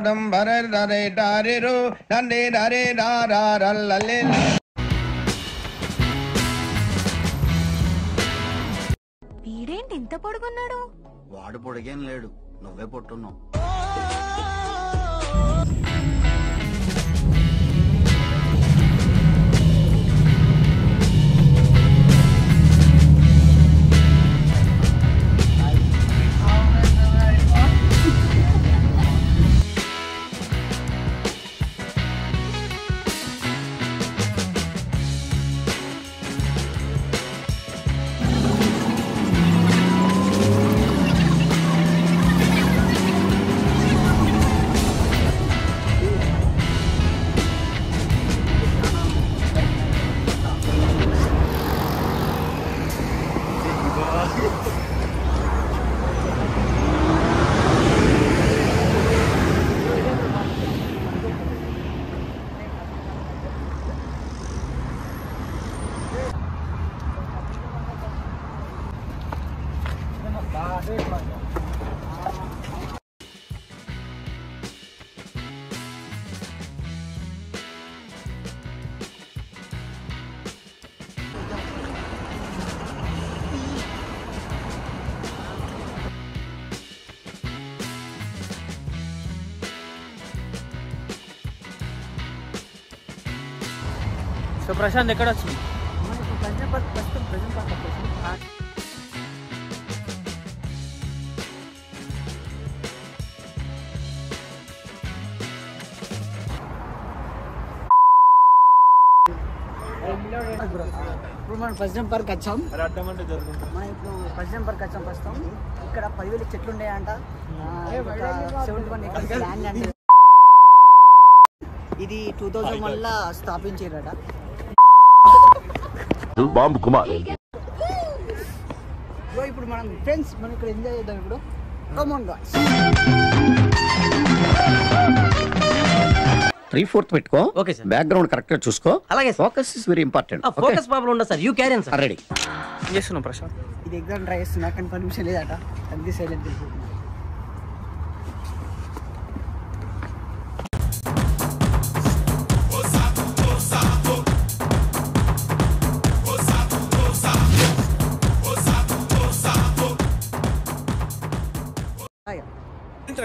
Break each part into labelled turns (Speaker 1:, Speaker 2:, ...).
Speaker 1: డం బరే రరే డారిరు నందే రరే రారల్లలే.
Speaker 2: వీడేంటి ఇంత పొడుగున్నాడు?
Speaker 3: వాడు పొడిగేం లేడు, నువ్వే పొట్టున్నావు.
Speaker 4: సో ప్రశాంత్ ఎక్కడ వచ్చింది?
Speaker 5: ఇప్పుడు మనం ప్రెసిడెంట్ పార్క్ వచ్చాం. మనం ఇప్పుడు ప్రెసిడెంట్ పార్క్ వచ్చాం. ప్రస్తుతం ఇక్కడ 10,000 చెట్లు ఉన్నాయంట. 71 ఎకర్స్ ల్యాండ్ అంటే ఇది 2001 లో స్థాపించారట.
Speaker 6: బాంబు కుమార్.
Speaker 5: ఇప్పుడు మనం ఫ్రెండ్స్ మనం ఇక్కడ ఎంజాయ్ చేద్దాం. ఇప్పుడు కమ్ ఆన్ గాయ్స్.
Speaker 7: 3/4 పెట్టుకో.
Speaker 4: Okay sir.
Speaker 7: బ్యాక్గ్రౌండ్ కరెక్ట్ గా చూసుకో.
Speaker 4: అలాగే.
Speaker 7: Focus is very important.
Speaker 4: Focus problem ఉండదు sir. You carry on sir.
Speaker 7: Ready.
Speaker 4: ఏం చేస్తున్నావు ప్రశాంత్?
Speaker 5: ఇది ఎగ్జామ్ ట్రై చేస్తున్నా కానీ పర్మిషన్ లేదట. అందుకే సైలెంట్ వెళ్ళిపోతున్నా.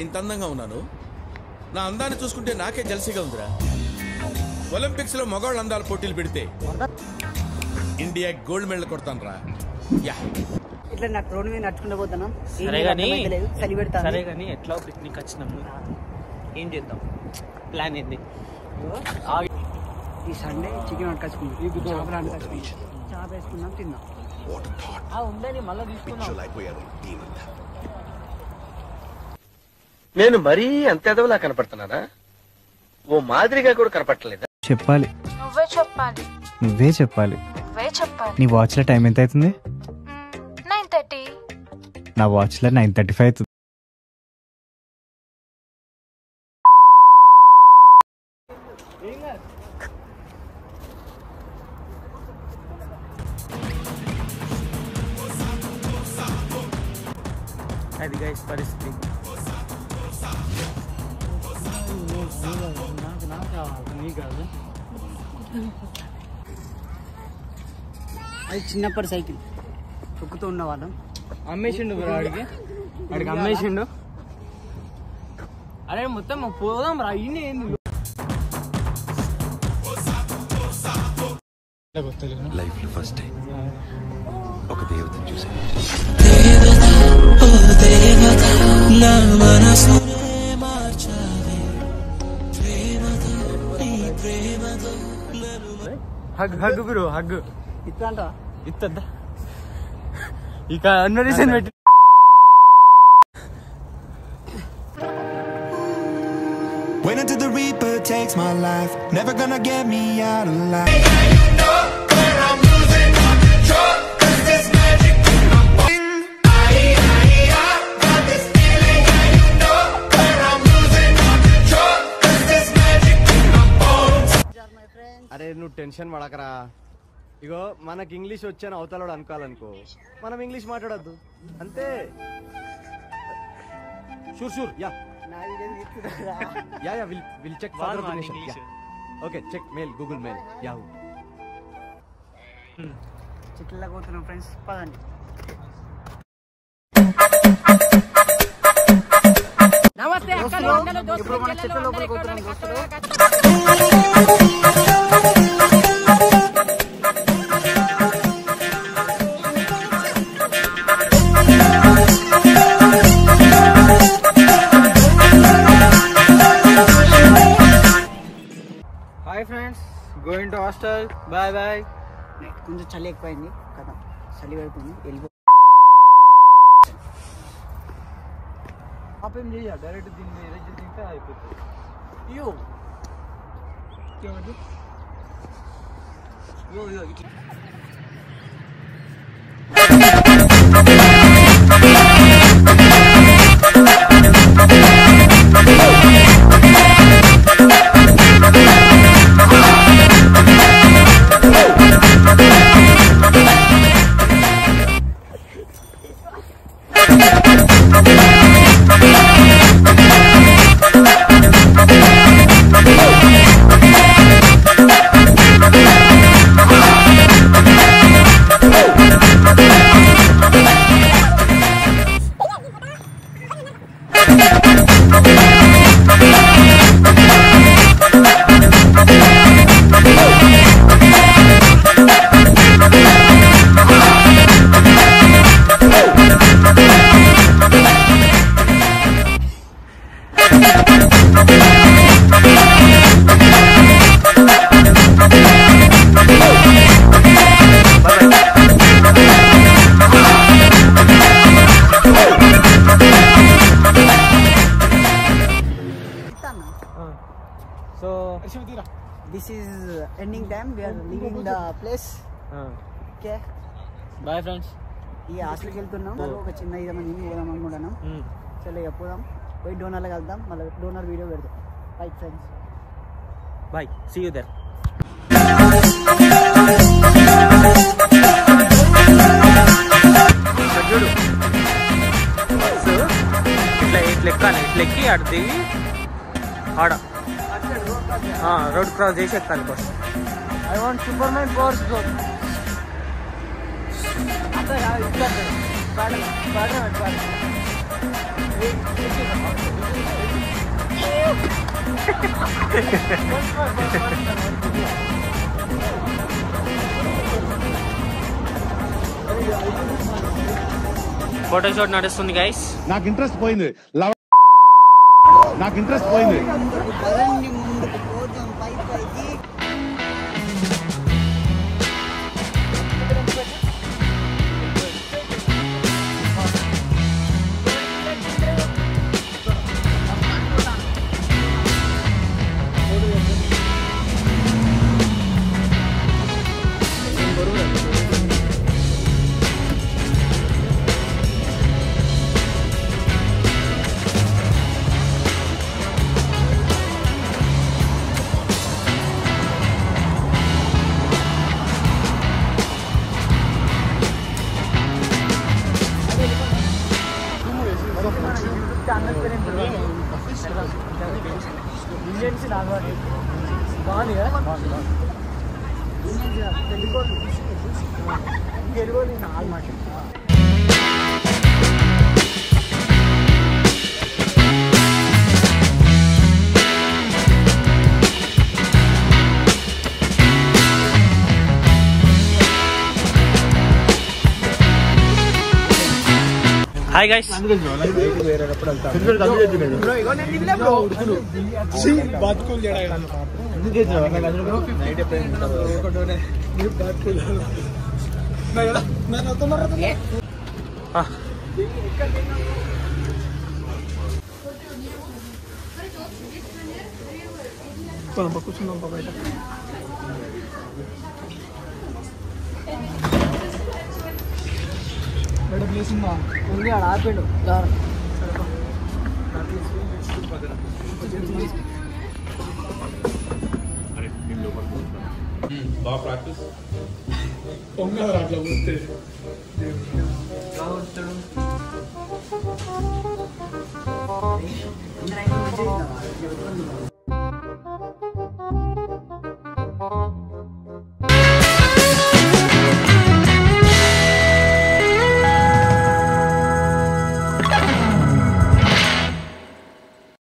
Speaker 8: ఇంత అందంగా ఉన్నాను. నా అందాన్ని చూసుకుంటే నాకే జల్సీగా ఉందిరా. ఒలింపిక్స్ లో మగవాళ్ళ అందాల పోటీలు పెడితే ఇండియా గోల్డ్ మెడల్ కొడతాను రా.
Speaker 5: ఇట్లా నాకు రోడ్డు మీద నడుచుకుంటూ పోతున్నాం.
Speaker 4: సరే కానీ
Speaker 5: చలి పెడతాను.
Speaker 4: సరే కానీ ఎట్లా పిక్నిక్ వచ్చినాము, ఏం చేద్దాం? ప్లాన్ ఏంది?
Speaker 5: ఈ సండే చికెన్ వండుకొచ్చుకుందాం. చాప్ వేసుకుందాం, తిందాం.
Speaker 4: ఉందని మళ్ళీ తీసుకున్నాం.
Speaker 7: నేను మరీ అంత ఎదవలా కనపడుతున్నానా? ఓ మాదిరిగా కూడా కనపడలేదా?
Speaker 9: చెప్పాలి.
Speaker 2: నువ్వే చెప్పాలి.
Speaker 9: నువ్వే చెప్పాలి.
Speaker 2: నువ్వే చెప్పాలి.
Speaker 9: నీ వాచ్ లో టైం ఎంత అవుతుంది?
Speaker 2: 9:30.
Speaker 9: నా వాచ్ లో 9:35 అవుతుంది.
Speaker 4: అది గైస్ పరిస్థితి.
Speaker 5: అది చిన్నప్పటి సైకిల్ తొక్కుతూ ఉన్న వాళ్ళం.
Speaker 4: అమ్మేసిండు వాడికి అమ్మేసిండు. అరే మొత్తం పోదాం రా. ఇన్ని
Speaker 6: లైఫ్ లో ఫస్ట్ టైం ఒక దేవతను చూసాను.
Speaker 4: హగ్ బ్రో హగ్
Speaker 5: ఇట్లా
Speaker 4: ఇత్తద్దా ఇక అన్నరీసన్ పెట్టి.
Speaker 10: Wait until the Reaper takes my life. Never gonna get me out of life.
Speaker 1: అరే నువ్వు టెన్షన్ పడకరా. ఇగో మనకి ఇంగ్లీష్ వచ్చాను అవతలడు అనుకోవాలనుకో, మనం ఇంగ్లీష్ మాట్లాడద్దు అంతే. Sure ya.
Speaker 5: నా వీడియో తీస్తున్నారా?
Speaker 1: Ya will check further information. Okay check mail Google mail Yahoo.
Speaker 5: చెట్లలో పోతున్నాం ఫ్రెండ్స్, పదండి. ఇప్పుడు మన చెట్ల లోపల పోతున్నాం దోస్తులు.
Speaker 4: Hi friends, going to hostel. Bye bye.
Speaker 5: కొంచెం చలి ఎక్కువైంది కదా, చలి పెడుతుంది. వెళ్ళిపో.
Speaker 4: ఆపేం చేయ డైరెక్ట్ దీన్ని ఎరేజ్ తింటే అయిపోతుంది. యో యో యో ఇట్లా
Speaker 5: This is ending time. We are leaving the place. Okay.
Speaker 4: Bye friends.
Speaker 5: ఈ హాస్టల్కి వెళ్తున్నాం. ఒక చిన్న ఇదేమని పోదాం అనుకుంటున్నాం. చలో ఇక పోదాం, పోయి డోనర్లకు వెళ్దాం, మళ్ళీ డోనర్ వీడియో పెడదాం. Bye friends,
Speaker 4: bye, see you there. చూడు ఇట్లా ఇట్లా ఎక్కాలి, ఇట్లా ఎక్కి ఆడ దిగి ఆడ రోడ్ క్రాస్ చేసి ఎక్కాలి first.
Speaker 5: I want super man powers bro.
Speaker 4: Photoshoot నడుస్తుంది గైస్.
Speaker 8: నాకు ఇంట్రెస్ట్ పోయింది. నాకు ఇంట్రెస్ట్ పోయింది.
Speaker 5: ముందుకు పోదాం పైకి. బాగుంది కదా, తెలుగు మాట.
Speaker 4: Hi guys.
Speaker 5: కూర్చున్నాం బయట. బయట ప్లేస్ ఉందా? ఉంది, ఆడ ఆపాడు.
Speaker 8: బాగా ప్రాక్టీస్ పొంగల్ అట్లా వస్తే
Speaker 5: రావచ్చు. ఇంత నైట్ నుంచి